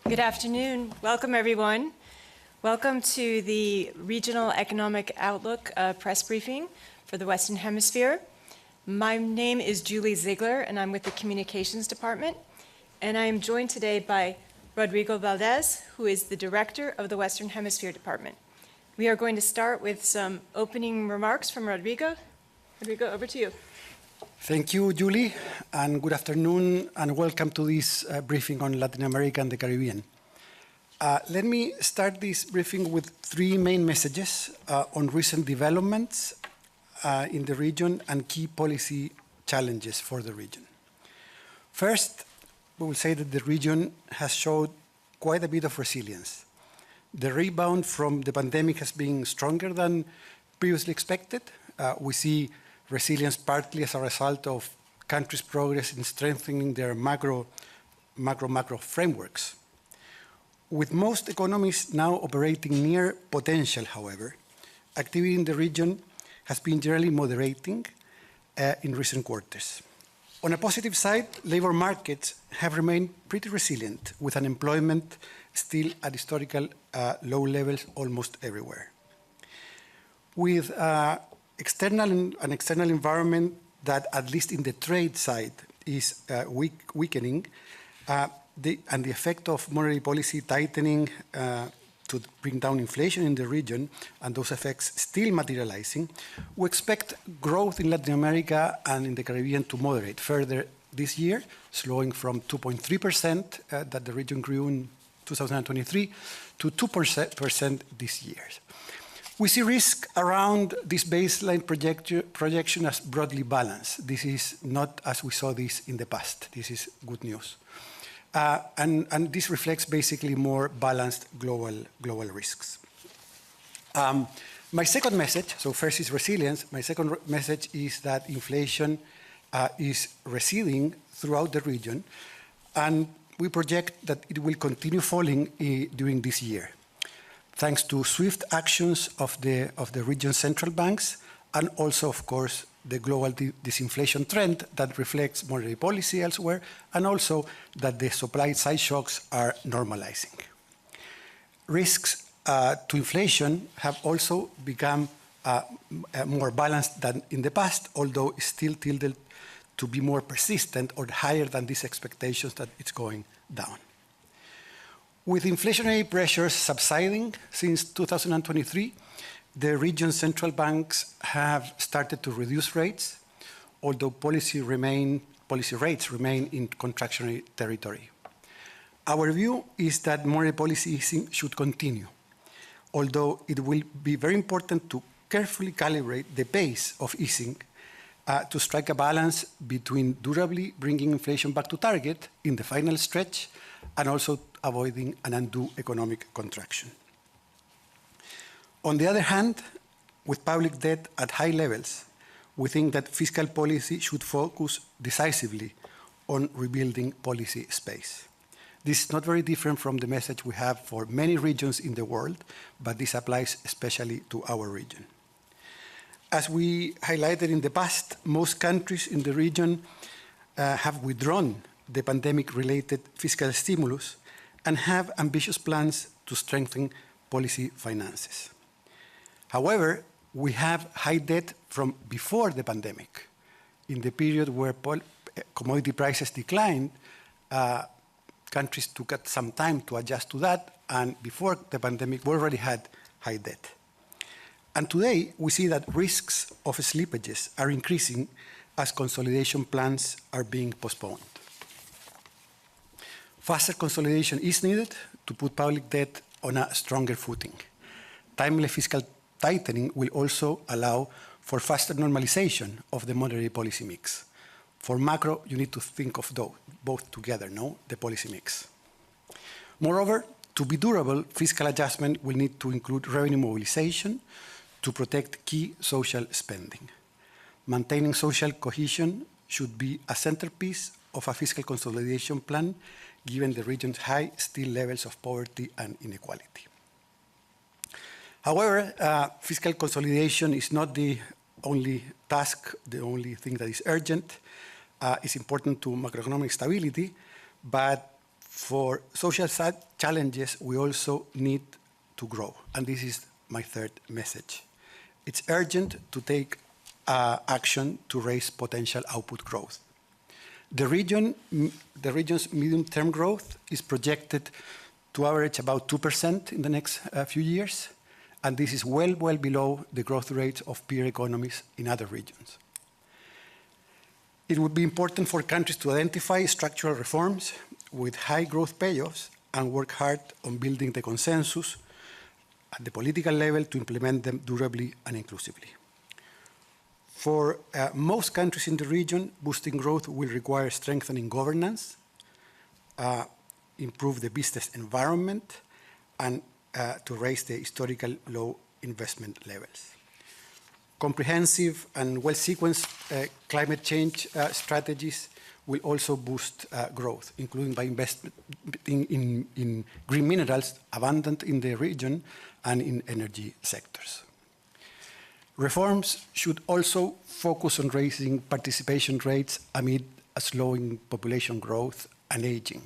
Good afternoon. Welcome, everyone. Welcome to the Regional Economic Outlook press briefing for the Western Hemisphere. My name is Julie Ziegler, and I'm with the Communications Department. And I am joined today by Rodrigo Valdez, who is the Director of the Western Hemisphere Department. We are going to start with some opening remarks from Rodrigo. Rodrigo, over to you. Thank you, Julie, and good afternoon, and welcome to this briefing on Latin America and the Caribbean. Let me start this briefing with three main messages on recent developments in the region and key policy challenges for the region. First, we will say that the region has showed quite a bit of resilience. The rebound from the pandemic has been stronger than previously expected. We see resilience partly as a result of countries' progress in strengthening their macro frameworks. With most economies now operating near potential, however, activity in the region has been generally moderating in recent quarters. On a positive side, labor markets have remained pretty resilient, with unemployment still at historical low levels almost everywhere. With an external environment that, at least in the trade side, is weakening, and the effect of monetary policy tightening to bring down inflation in the region, and those effects still materializing, we expect growth in Latin America and in the Caribbean to moderate further this year, slowing from 2.3% that the region grew in 2023 to 2% this year. We see risk around this baseline projection as broadly balanced. This is not as we saw this in the past. This is good news. And this reflects basically more balanced global risks. My second message, so first is resilience. My second message is that inflation is receding throughout the region, and we project that it will continue falling during this year, thanks to swift actions of the region's central banks, and also, of course, the global disinflation trend that reflects monetary policy elsewhere, and also that the supply side shocks are normalizing. Risks to inflation have also become more balanced than in the past, although still tilted to be more persistent or higher than these expectations that it's going down. With inflationary pressures subsiding since 2023, the region's central banks have started to reduce rates, although policy rates remain in contractionary territory. Our view is that monetary policy easing should continue, although it will be very important to carefully calibrate the pace of easing to strike a balance between durably bringing inflation back to target in the final stretch and also avoiding an undue economic contraction. On the other hand, with public debt at high levels, we think that fiscal policy should focus decisively on rebuilding policy space. This is not very different from the message we have for many regions in the world, but this applies especially to our region. As we highlighted in the past, most countries in the region have withdrawn the pandemic-related fiscal stimulus and have ambitious plans to strengthen policy finances. However, we have high debt from before the pandemic. In the period where commodity prices declined, countries took some time to adjust to that, and before the pandemic, we already had high debt. And today, we see that risks of slippages are increasing as consolidation plans are being postponed. Faster consolidation is needed to put public debt on a stronger footing. Timely fiscal tightening will also allow for faster normalization of the monetary policy mix. For macro, you need to think of both together, the policy mix. Moreover, to be durable, fiscal adjustment will need to include revenue mobilization to protect key social spending. Maintaining social cohesion should be a centerpiece of a fiscal consolidation plan, given the region's high still levels of poverty and inequality. However, fiscal consolidation is not the only task, the only thing that is urgent. It's important to macroeconomic stability, but For social challenges, we also need to grow. And this is my third message. It's urgent to take action to raise potential output growth. The region's medium-term growth is projected to average about 2% in the next few years, and this is well below the growth rates of peer economies in other regions. It would be important for countries to identify structural reforms with high growth payoffs and work hard on building the consensus at the political level to implement them durably and inclusively. For most countries in the region, boosting growth will require strengthening governance, improve the business environment, and to raise the historical low investment levels. Comprehensive and well-sequenced climate change strategies will also boost growth, including by investing in green minerals abundant in the region and in energy sectors. Reforms should also focus on raising participation rates amid a slowing population growth and aging,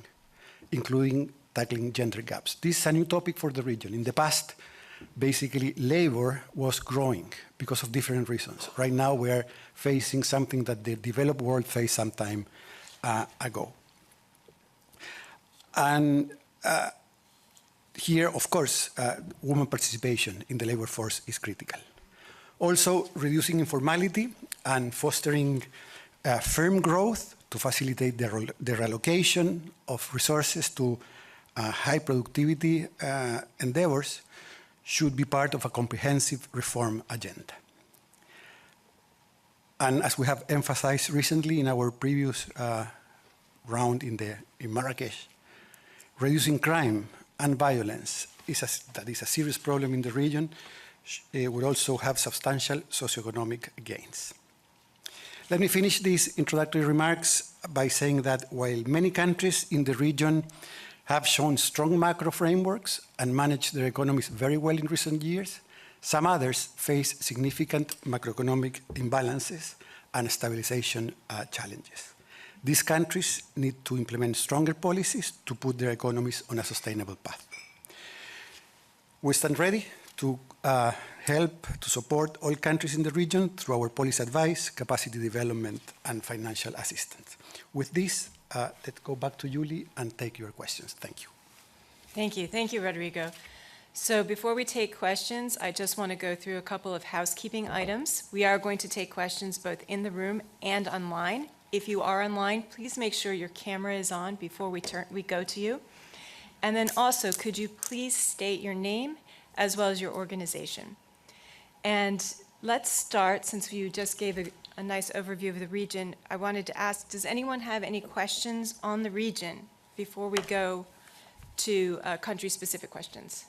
including tackling gender gaps. This is a new topic for the region. In the past, basically, labor was growing because of different reasons. Right now, we are facing something that the developed world faced some time ago. And here, of course, women participation in the labor force is critical. Also, reducing informality and fostering firm growth to facilitate the reallocation of resources to high productivity endeavors should be part of a comprehensive reform agenda. And as we have emphasized recently in our previous round in Marrakesh, reducing crime and violence that is a serious problem in the region would also have substantial socioeconomic gains. Let me finish these introductory remarks by saying that while many countries in the region have shown strong macro frameworks and managed their economies very well in recent years, some others face significant macroeconomic imbalances and stabilization challenges. These countries need to implement stronger policies to put their economies on a sustainable path. We stand ready to help to support all countries in the region through our policy advice, capacity development, and financial assistance. With this, let's go back to Julie and take your questions. Thank you. Thank you. Thank you, Rodrigo. So before we take questions, I just want to go through a couple of housekeeping items. We are going to take questions both in the room and online. If you are online, please make sure your camera is on before we go to you. And then also, could you please state your name as well as your organization? And let's start, since you just gave a nice overview of the region, I wanted to ask, does anyone have any questions on the region before we go to country-specific questions?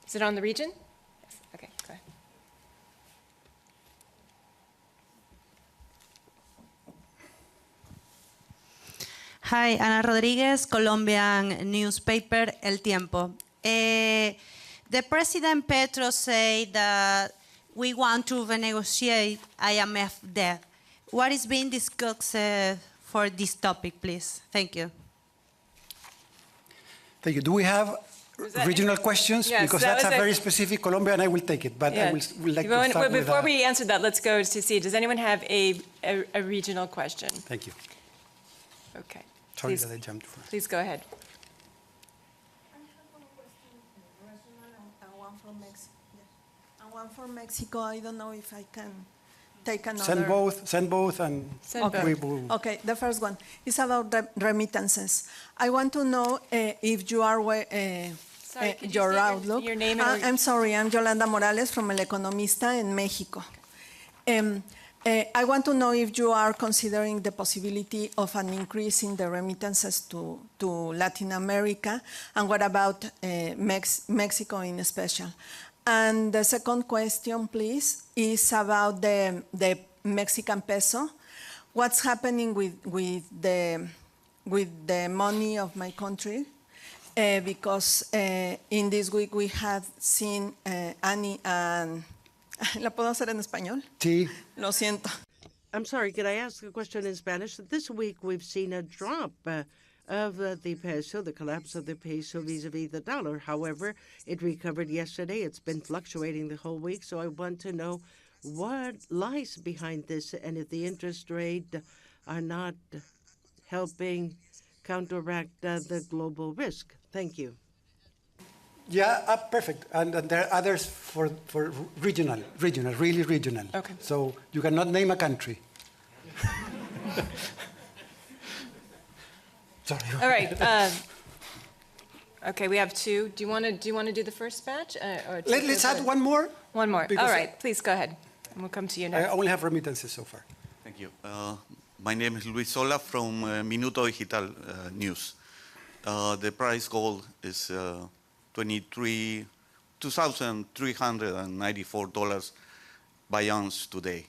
Is it on the region? Yes. Okay, go ahead. Hi, Ana Rodriguez, Colombian newspaper El Tiempo. The President Petro said that we want to renegotiate IMF debt. What is being discussed for this topic, please? Thank you. Thank you. Do we have regional questions? Yes, because that's a very specific Colombia, and I will take it. But Yeah. I will like to start with before we answer that, let's go to see, does anyone have a regional question? Thank you. Okay. Sorry Please, that I jumped first. please go ahead. I have one question regional and one from Mexico. Yeah. And one from Mexico. I don't know if I can take another. Send both, and Send both. we will. Okay, the first one is about remittances. I want to know if you are Sorry, could you your state outlook. your name and I'm sorry, I'm Yolanda Morales from El Economista in Mexico. I want to know if you are considering the possibility of an increase in the remittances to Latin America, and what about Mexico in special? And the second question, please, is about the Mexican peso. What's happening with the money of my country? Because in this week we have seen Annie and... ¿La puedo hacer en español? Sí. Lo siento. I'm sorry, could I ask a question in Spanish? This week we've seen a drop of the peso, the collapse of the peso vis-a-vis the dollar. However, it recovered yesterday. It's been fluctuating the whole week. So I want to know what lies behind this and if the interest rate are not helping counteract the global risk. Thank you. Yeah, perfect. And there are others for regional, really regional. Okay. So you cannot name a country. Sorry. All right. Okay, we have two. Do you want to do the first batch? Or Let's add one more. One more. because All right, please go ahead. And we'll come to you I next. only have remittances so far. Thank you. My name is Luis Sola from Minuto Digital News. The price gold is $2,394 by ounce today.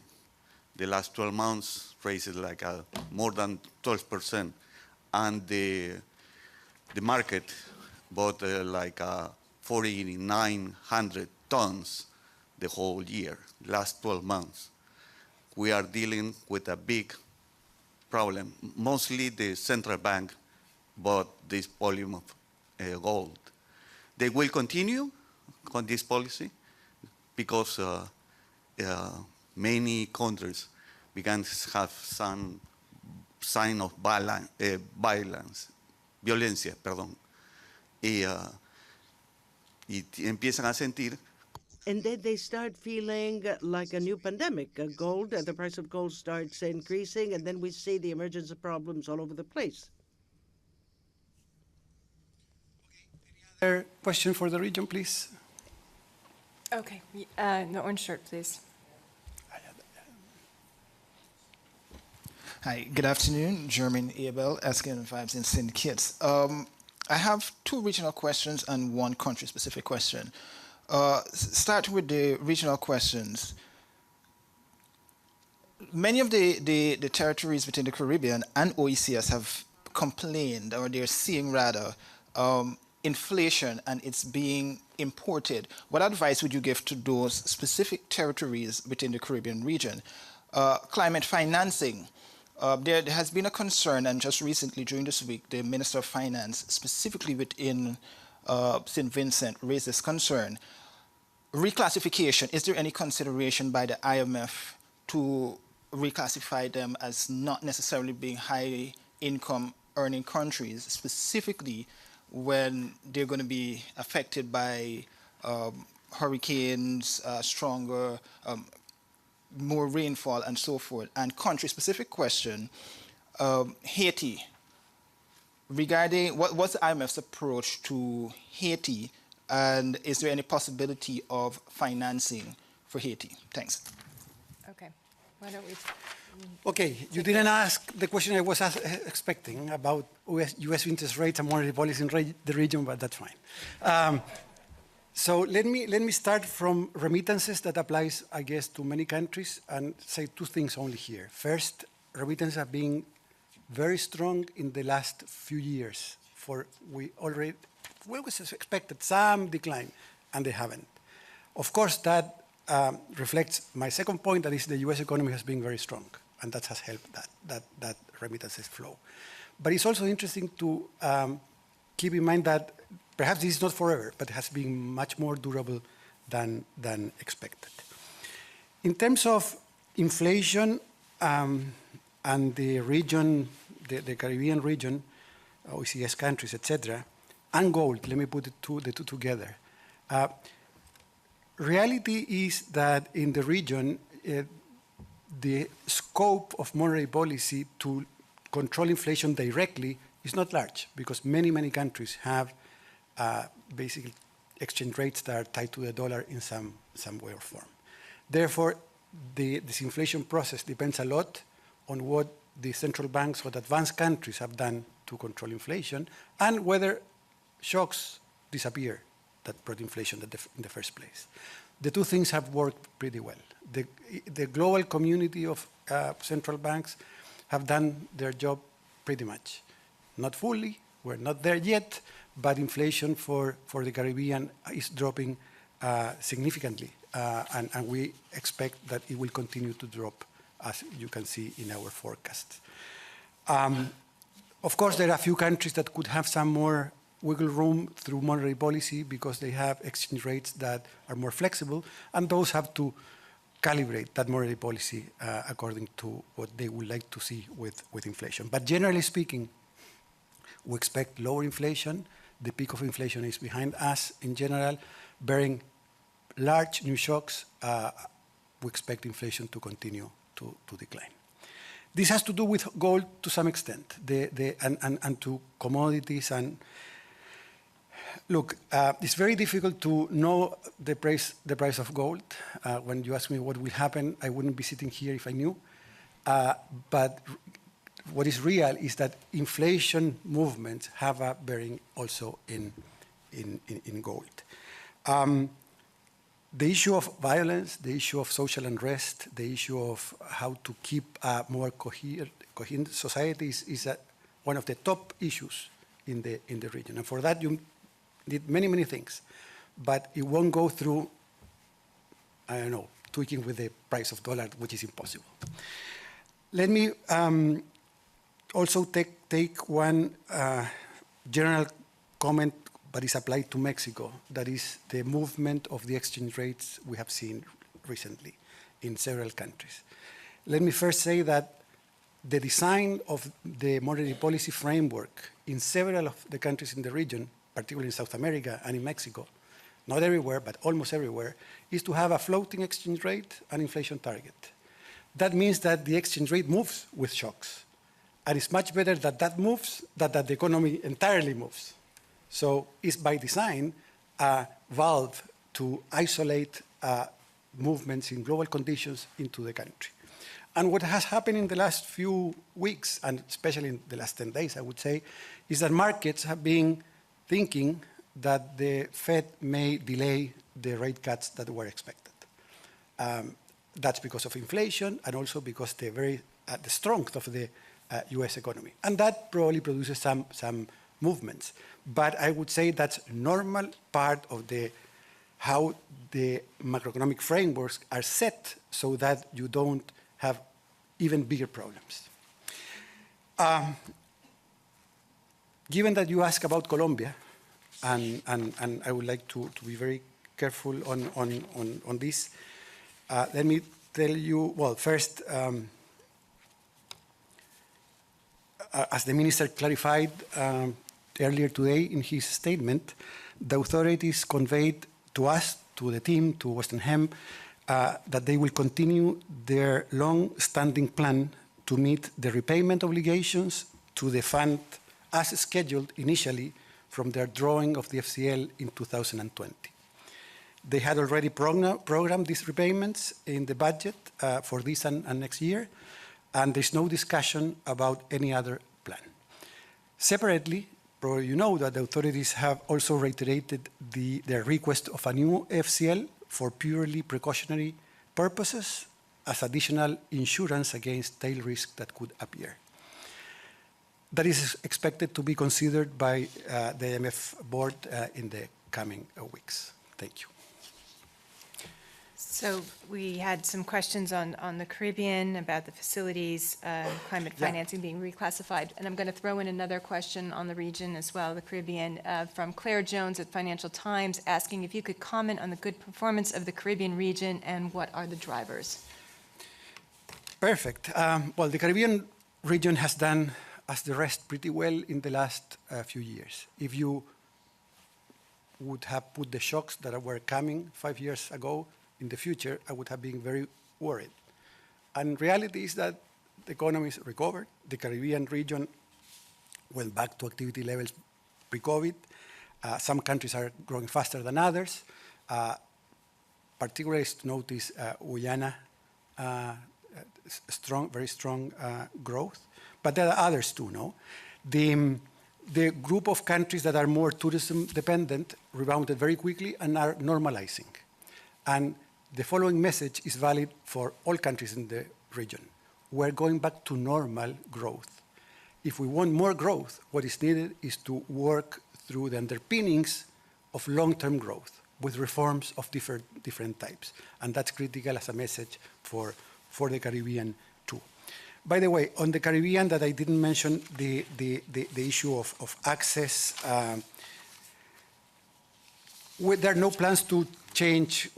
The last 12 months raised like more than 12%, and the market bought like 4,900 tons the whole year, last 12 months. We are dealing with a big problem. Mostly the central bank bought this volume of gold. They will continue on this policy because many countries began to have some sign of violencia, perdón. Y empiezan a sentir. And then they start feeling like a new pandemic. The price of gold starts increasing, and then we see the emergence of problems all over the place. Other question for the region, please. Okay, the orange shirt, please. Hi, good afternoon. German Abel, asking Vibes in St. Kitts. I have two regional questions and one country-specific question. Start with the regional questions. Many of the territories within the Caribbean and OECS have complained, or they're seeing rather, inflation and it's being imported. What advice would you give to those specific territories within the Caribbean region? Climate financing. There has been a concern, and just recently during this week, the Minister of Finance, specifically within St. Vincent, raised this concern. Reclassification, is there any consideration by the IMF to reclassify them as not necessarily being high income earning countries, specifically when they're going to be affected by hurricanes, stronger, more rainfall, and so forth? And country-specific question, Haiti. Regarding what's the IMF's approach to Haiti, and is there any possibility of financing for Haiti? Thanks. Okay, why don't we? Okay, you didn't ask the question I was expecting about U.S. interest rates and monetary policy in the region, but that's fine. So let me start from remittances that applies, I guess, to many countries, and say two things only here. First, remittances have been very strong in the last few years. We was expected some decline, and they haven't. Of course, that reflects my second point, that is the U.S. economy has been very strong, and that has helped that remittances flow. But it's also interesting to keep in mind that perhaps this is not forever, but it has been much more durable than expected. In terms of inflation and the region, the Caribbean region, OECS countries, etc., and gold, let me put the two together. Reality is that in the region, the scope of monetary policy to control inflation directly is not large, because many countries have basically exchange rates that are tied to the dollar in some way or form. Therefore, this inflation process depends a lot on what the central banks, what advanced countries have done to control inflation, and whether shocks disappear that brought inflation in the first place. The two things have worked pretty well. The global community of central banks have done their job pretty much. Not fully, we're not there yet, but inflation for the Caribbean is dropping significantly, and we expect that it will continue to drop, as you can see in our forecast. Of course, there are a few countries that could have some more wiggle room through monetary policy because they have exchange rates that are more flexible, and those have to calibrate that monetary policy according to what they would like to see with inflation. But generally speaking, we expect lower inflation. The peak of inflation is behind us in general. Bearing large new shocks, we expect inflation to continue to decline. This has to do with gold to some extent, and to commodities. And look, it's very difficult to know the price of gold. When you ask me what will happen, I wouldn't be sitting here if I knew. But what is real is that inflation movements have a bearing also in gold. The issue of violence, the issue of social unrest, the issue of how to keep a more coherent society is one of the top issues in the region. And for that, you need many, many things. But it won't go through, I don't know, tweaking with the price of dollar, which is impossible. Let me also take one general comment, but is applied to Mexico. That is the movement of the exchange rates we have seen recently in several countries. Let me first say that the design of the monetary policy framework in several of the countries in the region, particularly in South America and in Mexico, not everywhere, but almost everywhere, is to have a floating exchange rate and inflation target. That means that the exchange rate moves with shocks. And it's much better that that moves than that the economy entirely moves. So it's by design a valve to isolate movements in global conditions into the country. And what has happened in the last few weeks, and especially in the last 10 days, I would say, is that markets have been thinking that the Fed may delay the rate cuts that were expected. That's because of inflation and also because the strength of the US economy. And that probably produces some movements. But I would say that's a normal part of how the macroeconomic frameworks are set so that you don't have even bigger problems. Given that you ask about Colombia, and I would like to be very careful on this, let me tell you, well, first, as the minister clarified earlier today in his statement, the authorities conveyed to us, to the team, to Western Hem, that they will continue their long-standing plan to meet the repayment obligations to the fund as scheduled initially from their drawing of the FCL in 2020. They had already programmed these repayments in the budget for this and next year, and there's no discussion about any other plan. Separately, probably you know that the authorities have also reiterated their request of a new FCL for purely precautionary purposes as additional insurance against tail risk that could appear. That is expected to be considered by the IMF board in the coming weeks. Thank you. So we had some questions on the Caribbean about the facilities, climate financing being reclassified. And I'm going to throw in another question on the region as well, the Caribbean, from Claire Jones at Financial Times, asking if you could comment on the good performance of the Caribbean region and what are the drivers. Perfect. Well, the Caribbean region has done, as the rest, pretty well in the last few years. If you would have put the shocks that were coming 5 years ago in the future, I would have been very worried. And reality is that the economy is recovered. The Caribbean region went back to activity levels pre-COVID. Some countries are growing faster than others. Particularly to notice Guyana, very strong growth. But there are others too, no? The group of countries that are more tourism dependent rebounded very quickly and are normalizing. And the following message is valid for all countries in the region. We're going back to normal growth. If we want more growth, what is needed is to work through the underpinnings of long-term growth with reforms of different types. And that's critical as a message for the Caribbean too. By the way, on the Caribbean, that I didn't mention the issue of access. There are no plans to change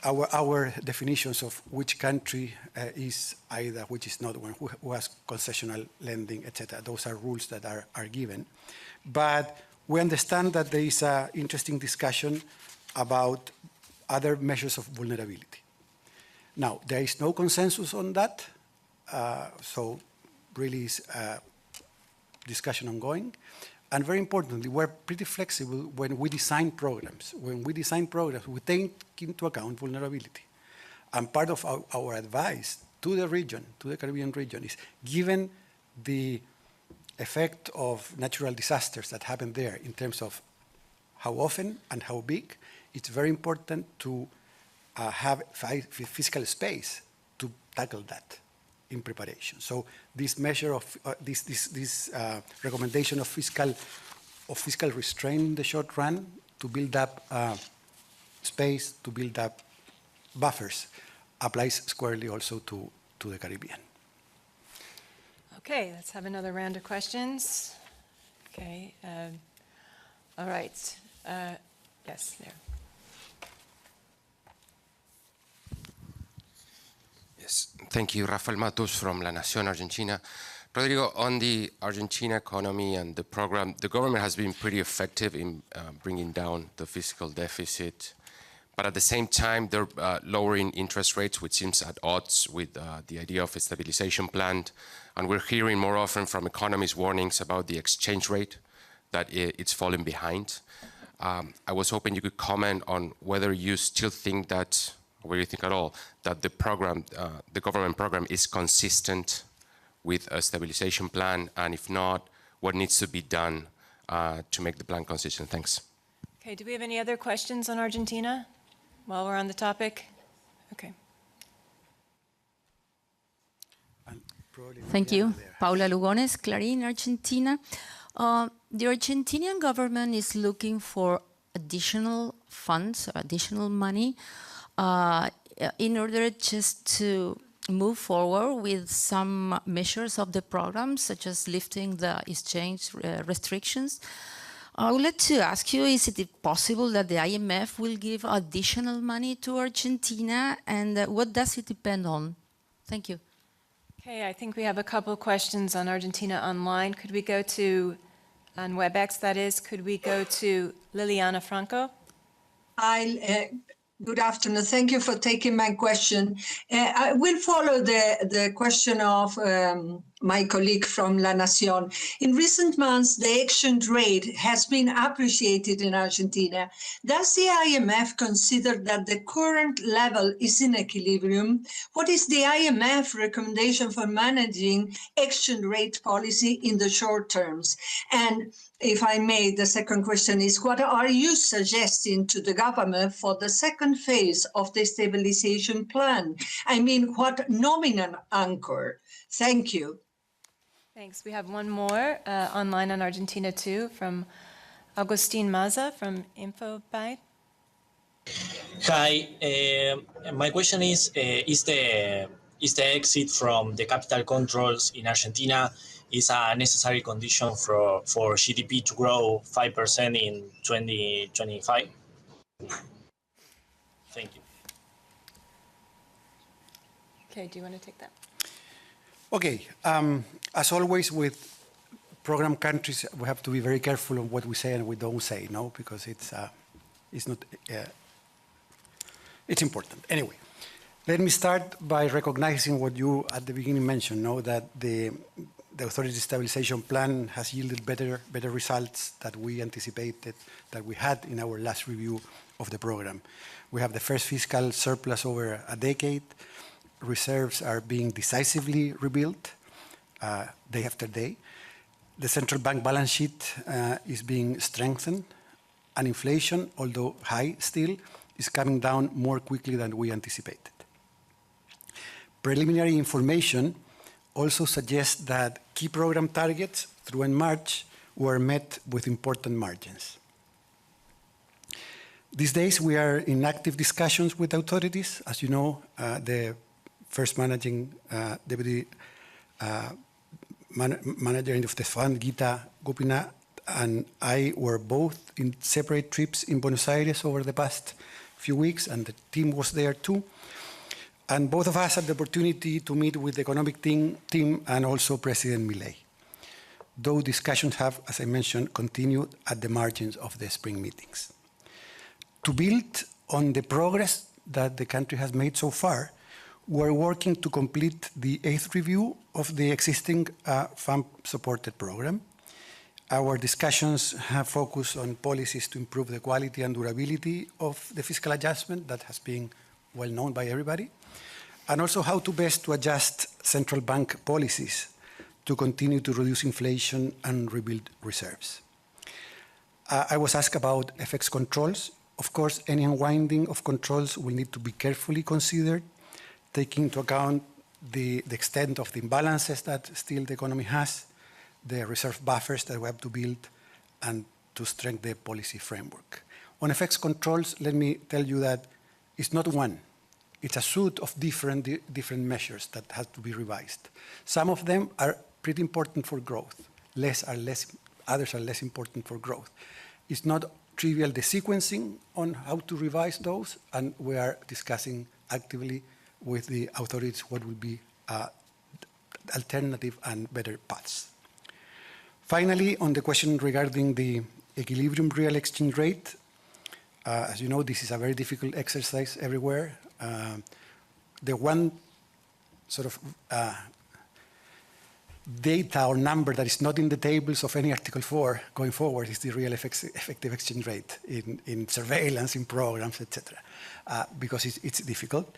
our definitions of which country is either, which is not one, who has concessional lending, etc. Those are rules that are given. But we understand that there is an interesting discussion about other measures of vulnerability. Now, there is no consensus on that, so really is discussion ongoing. And very importantly, we're pretty flexible when we design programs. When we design programs, we take into account vulnerability. And part of our advice to the region, to the Caribbean region, is given the effect of natural disasters that happen there in terms of how often and how big, it's very important to have physical space to tackle that in preparation. So this measure of this recommendation of fiscal restraint in the short run to build up space, to build up buffers, applies squarely also to the Caribbean. Okay, let's have another round of questions. Okay, all right. Yes, there. Yes, thank you. Rafael Matus from La Nación, Argentina. Rodrigo, on the Argentina economy and the program, the government has been pretty effective in bringing down the fiscal deficit, but at the same time, they're lowering interest rates, which seems at odds with the idea of a stabilization plan. And we're hearing more often from economists warnings about the exchange rate, that it's falling behind. I was hoping you could comment on whether you still think that, or whether you think at all, that the program, the government program is consistent with a stabilization plan, and if not, what needs to be done to make the plan consistent? Thanks. Okay, do we have any other questions on Argentina while we're on the topic? Okay. Thank you. Paula Lugones, Clarín, Argentina. The Argentinian government is looking for additional funds, additional money, in order just to move forward with some measures of the program, such as lifting the exchange restrictions. I would like to ask you, is it possible that the IMF will give additional money to Argentina, and what does it depend on? Thank you. Okay, I think we have a couple of questions on Argentina online. Could we go to, on WebEx that is, could we go to Liliana Franco? Good afternoon. Thank you for taking my question. I will follow the question of my colleague from La Nación. In recent months, the exchange rate has been appreciated in Argentina. Does the IMF consider that the current level is in equilibrium? What is the IMF recommendation for managing exchange rate policy in the short terms? And if I may, the second question is, what are you suggesting to the government for the second phase of the stabilization plan? I mean, what nominal anchor? Thank you. Thanks. We have one more online on Argentina too, from Agustin Maza from InfoByte. Hi, my question is the exit from the capital controls in Argentina is a necessary condition for GDP to grow 5% in 2025? Thank you. Okay, do you want to take that? Okay, as always with program countries, we have to be very careful of what we say and we don't say, no, because it's not, it's important. Anyway, let me start by recognizing what you at the beginning mentioned, no, that the Authority Stabilization Plan has yielded better results that we anticipated, that we had in our last review of the program. We have the first fiscal surplus over a decade. Reserves are being decisively rebuilt day after day. The central bank balance sheet is being strengthened, and inflation, although high still, is coming down more quickly than we anticipated. Preliminary information also suggests that key program targets through end March were met with important margins. These days, we are in active discussions with authorities. As you know, the first managing deputy manager of the fund, Gita Gopinath, and I were both in separate trips in Buenos Aires over the past few weeks, and the team was there too. And both of us had the opportunity to meet with the economic team and also President Milei. Though discussions have, as I mentioned, continued at the margins of the spring meetings. To build on the progress that the country has made so far, we're working to complete the 8th review of the existing FAMP-supported program. Our discussions have focused on policies to improve the quality and durability of the fiscal adjustment that has been well known by everybody, and also how to best to adjust central bank policies to continue to reduce inflation and rebuild reserves. I was asked about FX controls. Of course, any unwinding of controls will need to be carefully considered, taking into account the extent of the imbalances that still the economy has, the reserve buffers that we have to build, and to strengthen the policy framework. On FX controls, let me tell you that it's not one. It's a suite of different measures that have to be revised. Some of them are pretty important for growth. Others are less important for growth. It's not trivial, the sequencing on how to revise those, and we are discussing actively with the authorities what will be alternative and better paths. Finally, on the question regarding the equilibrium real exchange rate, as you know, this is a very difficult exercise everywhere. The one sort of data or number that is not in the tables of any Article 4 going forward is the real effective exchange rate in surveillance, in programs, etc., because it's difficult.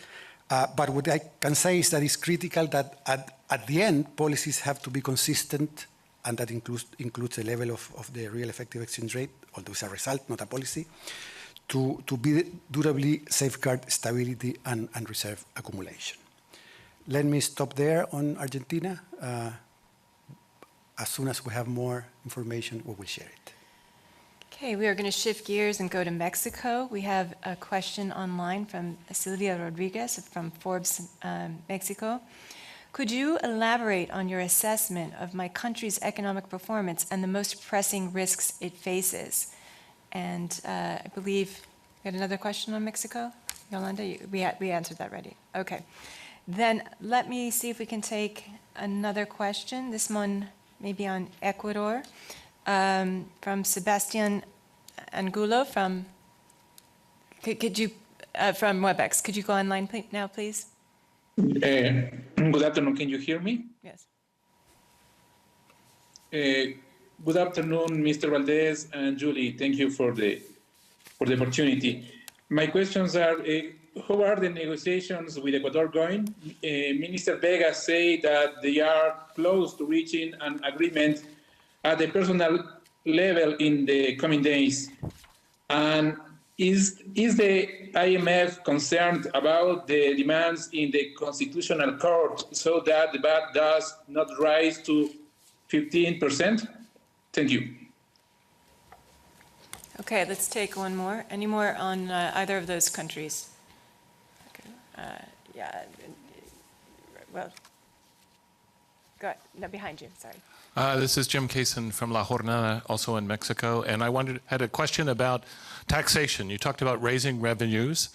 But what I can say is that it's critical that at the end, policies have to be consistent, and that includes the level of the real effective exchange rate, although it's a result, not a policy, to be durably safeguard stability and reserve accumulation. Let me stop there on Argentina. As soon as we have more information, we will share it. Okay, we are going to shift gears and go to Mexico. We have a question online from Silvia Rodriguez from Forbes, Mexico. Could you elaborate on your assessment of my country's economic performance and the most pressing risks it faces? And I believe we had another question on Mexico. Yolanda, we answered that already. Okay. Then let me see if we can take another question. This one maybe on Ecuador, from Sebastian Angulo from WebEx. Could you go online now, please? Good afternoon. Can you hear me? Yes. Good afternoon, Mr. Valdez and Julie. Thank you for the opportunity. My questions are: how are the negotiations with Ecuador going? Minister Vega said that they are close to reaching an agreement at the personal level in the coming days. And is the IMF concerned about the demands in the Constitutional Court so that the VAT does not rise to 15%? Thank you. Okay, let's take one more. Any more on either of those countries? Yeah, well, go ahead. No, behind you, sorry. This is Jim Kaysen from La Jornada, also in Mexico, and I had a question about taxation. You talked about raising revenues.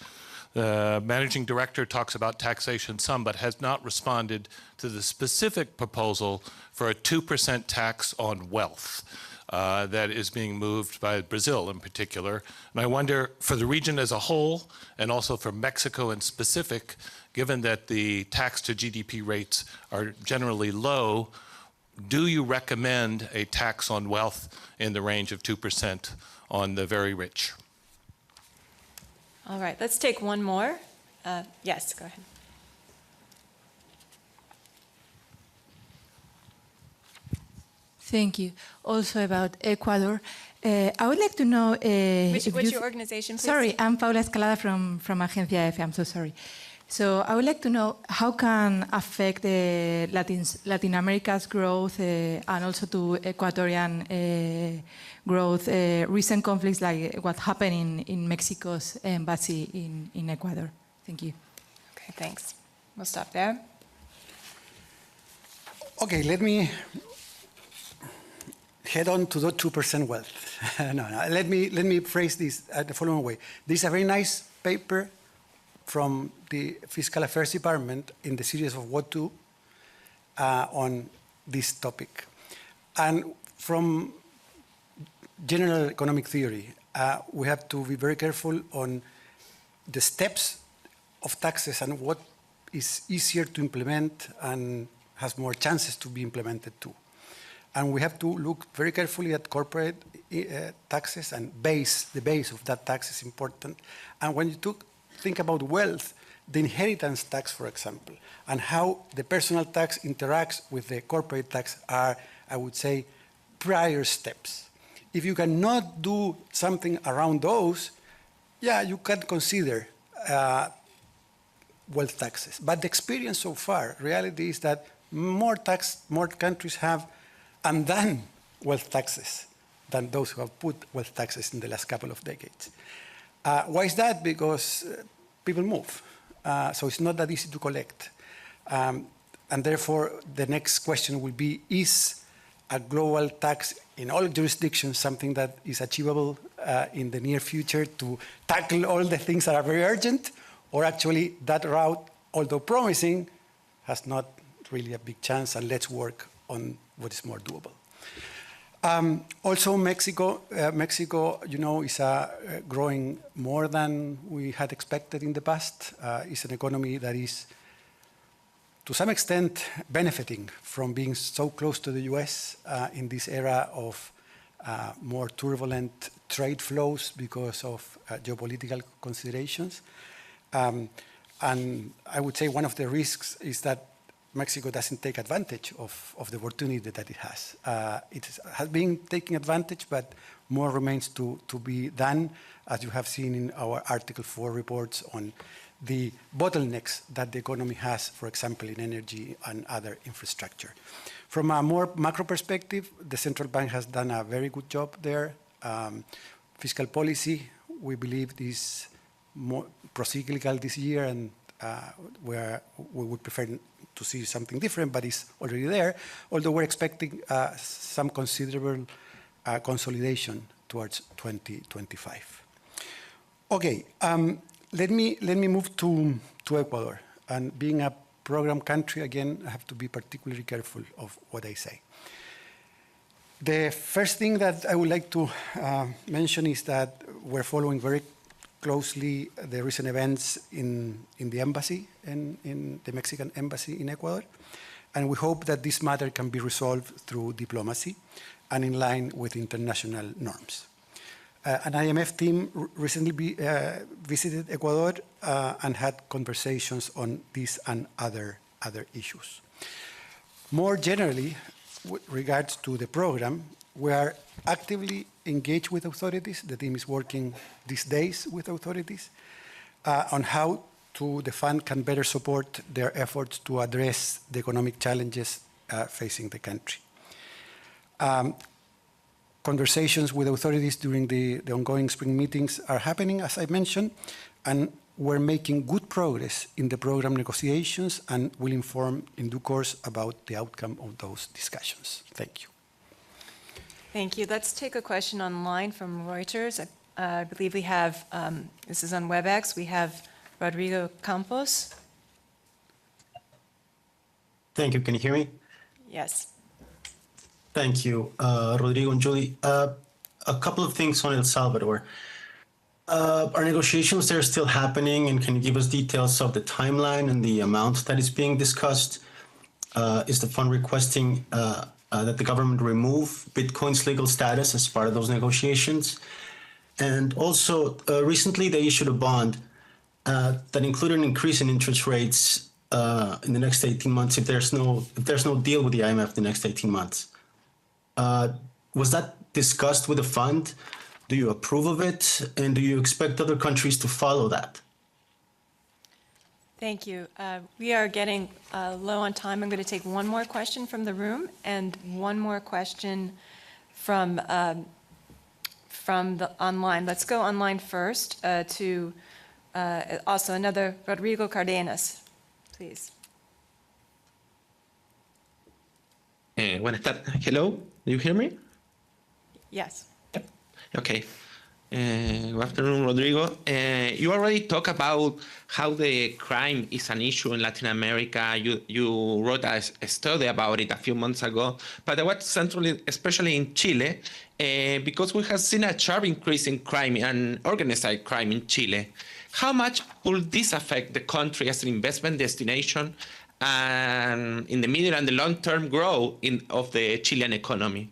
The managing director talks about taxation some, but has not responded to the specific proposal for a 2% tax on wealth that is being moved by Brazil in particular. And I wonder, for the region as a whole, and also for Mexico in specific, given that the tax to GDP rates are generally low, do you recommend a tax on wealth in the range of 2% on the very rich? All right, let's take one more. Yes, go ahead. Thank you. Also about Ecuador, I would like to know... What's your organization, please? Sorry, I'm Paula Escalada from Agencia F. I'm so sorry. So I would like to know how can affect Latin America's growth and also to Ecuadorian growth, recent conflicts like what happened in Mexico's embassy in Ecuador. Thank you. Okay, thanks. We'll stop there. Okay, let me head on to the 2% wealth. Let me phrase this the following way. This is a very nice paper from the Fiscal Affairs Department in the series of What To on this topic. And from general economic theory, we have to be very careful on the steps of taxes and what is easier to implement and has more chances to be implemented too. And we have to look very carefully at corporate taxes and the base of that tax is important. And when you think about wealth, the inheritance tax, for example, and how the personal tax interacts with the corporate tax are, I would say, prior steps. If you cannot do something around those, yeah, you can consider wealth taxes. But the experience so far, reality is that more countries have undone wealth taxes than those who have put wealth taxes in the last couple of decades. Why is that? Because people move. So it's not that easy to collect. And therefore, the next question will be, is a global tax in all jurisdictions something that is achievable in the near future to tackle all the things that are very urgent? Or actually, that route, although promising, has not really a big chance, and let's work on what is more doable. Also, Mexico, you know, is growing more than we had expected in the past. It's an economy that is, to some extent, benefiting from being so close to the US in this era of more turbulent trade flows because of geopolitical considerations. And I would say one of the risks is that Mexico doesn't take advantage of the opportunity that it has. It has been taking advantage, but more remains to be done, as you have seen in our Article 4 reports on the bottlenecks that the economy has, for example, in energy and other infrastructure. From a more macro perspective, the central bank has done a very good job there. Fiscal policy, we believe, is more procyclical this year, and where we would prefer to see something different, but it's already there, although we're expecting some considerable consolidation towards 2025. Okay, let me move to Ecuador. And being a program country, again, I have to be particularly careful of what I say. The first thing that I would like to mention is that we're following very closely the recent events in the embassy, in the Mexican embassy in Ecuador. And we hope that this matter can be resolved through diplomacy and in line with international norms. An IMF team recently visited Ecuador and had conversations on this and other issues. More generally, with regards to the program, we are actively engaged with authorities. The team is working these days with authorities on how the fund can better support their efforts to address the economic challenges facing the country. Conversations with authorities during the ongoing spring meetings are happening, as I mentioned, and we're making good progress in the program negotiations and will inform in due course about the outcome of those discussions. Thank you. Thank you. Let's take a question online from Reuters. I believe we have, this is on WebEx, we have Rodrigo Campos. Thank you. Can you hear me? Yes. Thank you, Rodrigo and Julie. A couple of things on El Salvador. Are negotiations there still happening, and can you give us details of the timeline and the amount that is being discussed? Is the fund requesting that the government remove Bitcoin's legal status as part of those negotiations? And also, recently they issued a bond that included an increase in interest rates in the next 18 months if there's no deal with the IMF the next 18 months. Was that discussed with the fund? Do you approve of it? And do you expect other countries to follow that? Thank you. We are getting low on time. I'm going to take one more question from the room and one more question from the online. Let's go online first to also another Rodrigo Cardenas, please. Buenas tardes. Hello, do you hear me? Yes. Okay. Good afternoon, Rodrigo. You already talked about how the crime is an issue in Latin America. You wrote a study about it a few months ago, but I was centrally, especially in Chile, because we have seen a sharp increase in crime and organized crime in Chile. How much will this affect the country as an investment destination and in the medium and the long-term growth of the Chilean economy?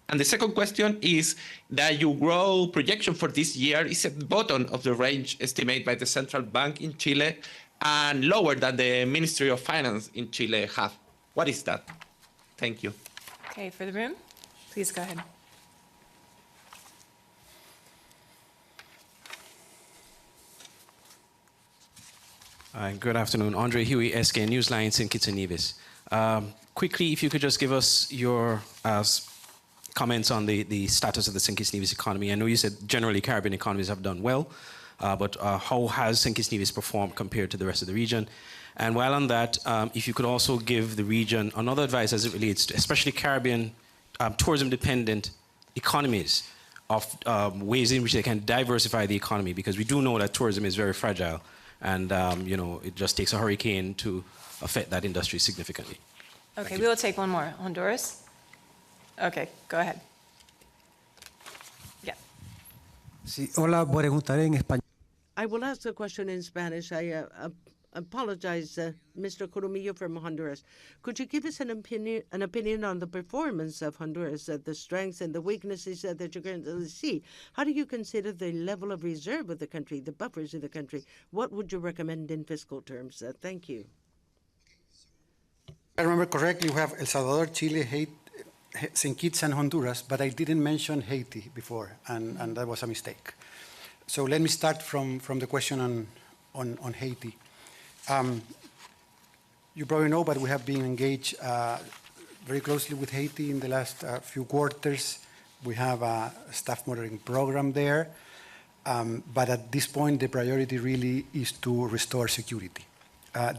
And the second question is that your growth projection for this year is at the bottom of the range estimated by the Central Bank in Chile and lower than the Ministry of Finance in Chile have. What is that? Thank you. Okay, for the room, please go ahead. Good afternoon. Andre Huey, SK Newsline, St. Kitts and Nevis. Quickly, if you could just give us your comments on the status of the St. Kitts and Nevis economy. I know you said generally Caribbean economies have done well, but how has St. Kitts and Nevis performed compared to the rest of the region? And while on that, if you could also give the region another advice as it relates to especially Caribbean tourism-dependent economies of ways in which they can diversify the economy, because we do know that tourism is very fragile, and you know, it just takes a hurricane to affect that industry significantly. Okay, we will take one more. Honduras? Okay, go ahead. Yeah. Sí, hola, preguntaré en español. I will ask the question in Spanish. I apologize, Mr. Corumillo from Honduras. Could you give us an opinion on the performance of Honduras, the strengths and the weaknesses that you're going to see? How do you consider the level of reserve of the country, the buffers of the country? What would you recommend in fiscal terms? Thank you. If I remember correctly, we have El Salvador, Chile, St. Kitts and Honduras, but I didn't mention Haiti before, and that was a mistake. So let me start from the question on Haiti. You probably know, but we have been engaged very closely with Haiti in the last few quarters. We have a staff monitoring program there, but at this point, the priority really is to restore security.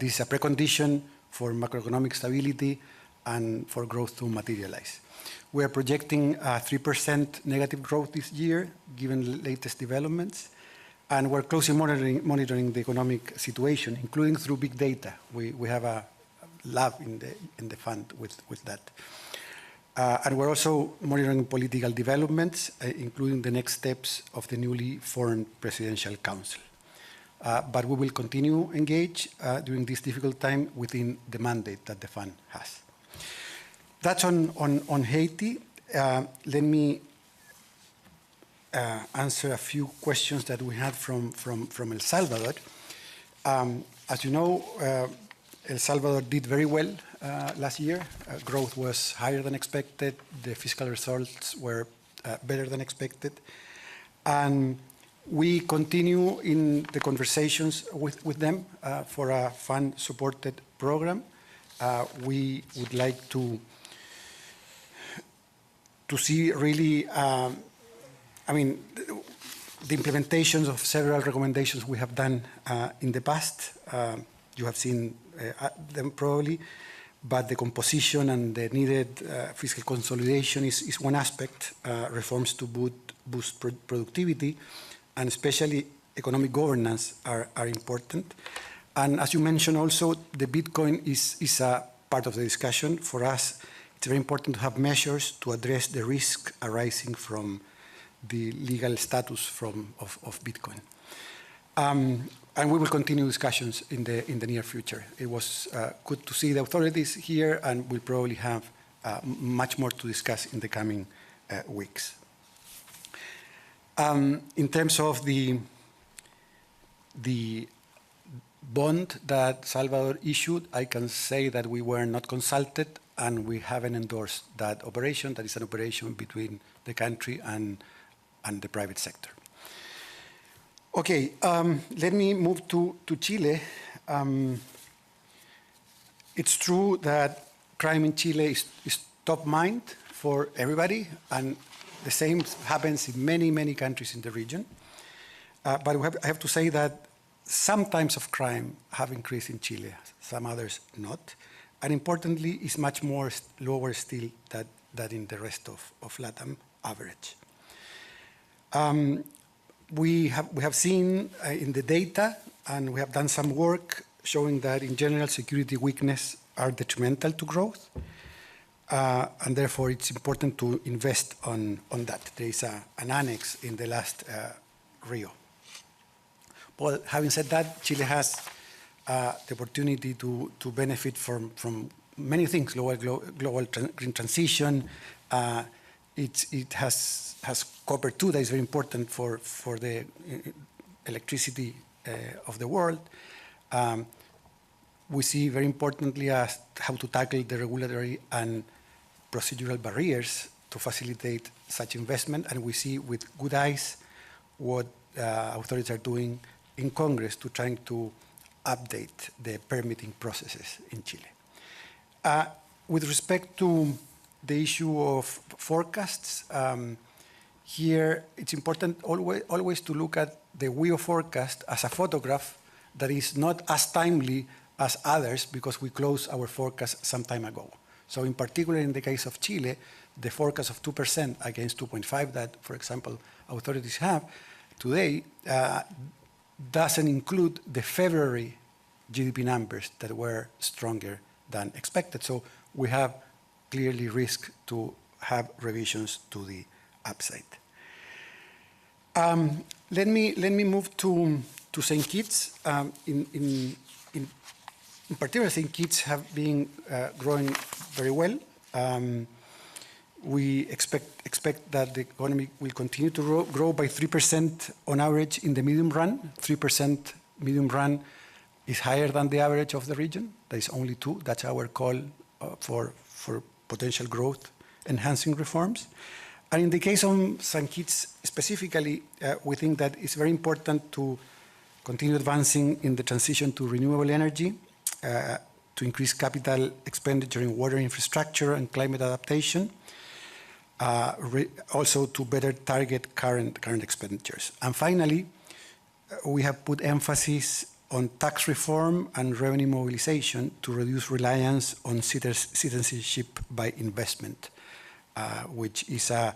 This is a precondition for macroeconomic stability and for growth to materialize. We are projecting 3% negative growth this year, given the latest developments, and we're closely monitoring the economic situation, including through big data. We have a lab in the fund with that. And we're also monitoring political developments, including the next steps of the newly formed Presidential Council. But we will continue engage during this difficult time within the mandate that the fund has. That's on Haiti. Let me answer a few questions that we had from El Salvador. As you know, El Salvador did very well last year. Growth was higher than expected. The fiscal results were better than expected. And we continue in the conversations with them for a fund-supported program. We would like to see really, I mean, the implementations of several recommendations we have done in the past. You have seen them probably, but the composition and the needed fiscal consolidation is one aspect. Reforms to boost productivity and especially economic governance are important. And as you mentioned also, the Bitcoin is a part of the discussion. For us, it's very important to have measures to address the risk arising from the legal status of Bitcoin. And we will continue discussions in the near future. It was good to see the authorities here, and we'll probably have much more to discuss in the coming weeks. In terms of the bond that Salvador issued, I can say that we were not consulted and we haven't endorsed that operation. That is an operation between the country and the private sector. Okay, let me move to Chile. It's true that crime in Chile is top mind for everybody, and the same happens in many, many countries in the region. But I have to say that some types of crime have increased in Chile, some others not. and importantly, is much more lower still than in the rest of LATAM average. We have seen in the data, and we have done some work showing that in general security weakness are detrimental to growth, and therefore it's important to invest on that. There is an annex in the last Rio. Well, having said that, Chile has the opportunity to benefit from many things: global green transition. It has copper too, that is very important for the electricity of the world. We see very importantly how to tackle the regulatory and procedural barriers to facilitate such investment, and we see with good eyes what authorities are doing in Congress to trying to update the permitting processes in Chile. With respect to the issue of forecasts, here it's important always to look at the WIO forecast as a photograph that is not as timely as others because we closed our forecast some time ago. So in particular, in the case of Chile, the forecast of 2% against 2.5% that, for example, authorities have today doesn't include the February GDP numbers that were stronger than expected. So we have clearly risk to have revisions to the upside. Let me move to St. Kitts. In particular, St. Kitts have been growing very well. We expect that the economy will continue to grow by 3% on average in the medium run. 3% medium run is higher than the average of the region. There is only 2%. That's our call for potential growth enhancing reforms. And in the case of St. Kitts specifically, we think that it's very important to continue advancing in the transition to renewable energy, to increase capital expenditure in water infrastructure and climate adaptation, also to better target current expenditures. And finally, we have put emphasis on tax reform and revenue mobilization to reduce reliance on citizenship by investment, which is a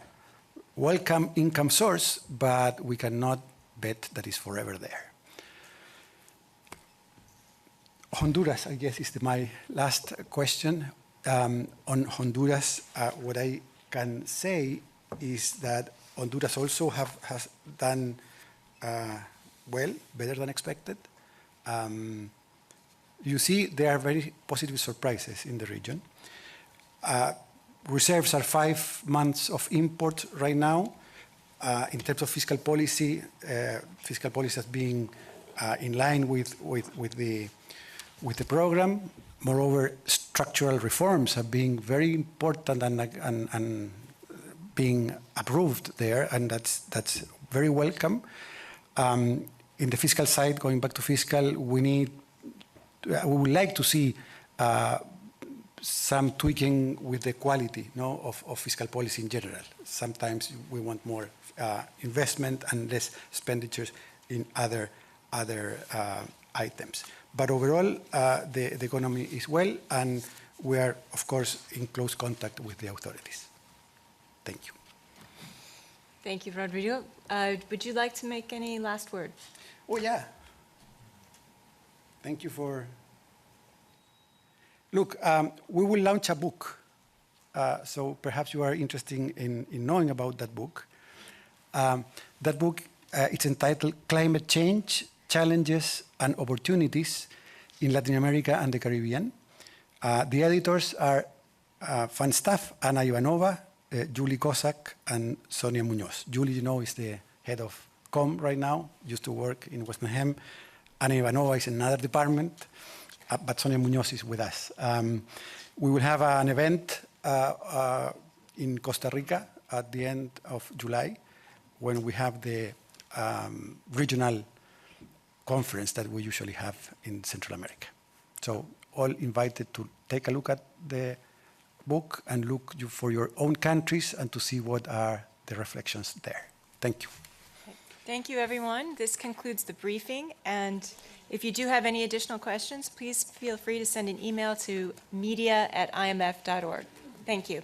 welcome income source, but we cannot bet that it's forever there. Honduras, I guess, is my last question. On Honduras, what I can say is that Honduras also has done well, better than expected. You see, there are very positive surprises in the region. Reserves are 5 months of import right now. In terms of fiscal policy has been in line with the program. Moreover, structural reforms have been very important and being approved there, and that's very welcome. In the fiscal side, going back to fiscal, we would like to see some tweaking with the quality of fiscal policy in general. Sometimes we want more investment and less expenditures in other items. But overall, the economy is well, and we are, of course, in close contact with the authorities. Thank you. Thank you, Rodrigo. Would you like to make any last word? Oh, yeah. Thank you for... Look, we will launch a book, so perhaps you are interested in knowing about that book. That book, it's entitled Climate Change, Challenges and Opportunities in Latin America and the Caribbean. The editors are fun staff, Ana Ivanova, Julie Kosak, and Sonia Munoz. Julie, you know, is the head of COM right now, used to work in Western Hem. Ana Ivanova is in another department, but Sonia Munoz is with us. We will have an event in Costa Rica at the end of July when we have the regional conference that we usually have in Central America. So all invited to take a look at the book and look for your own countries and to see what are the reflections there. Thank you. Thank you, everyone. This concludes the briefing, and If you do have any additional questions, please feel free to send an email to media@imf.org. Thank you.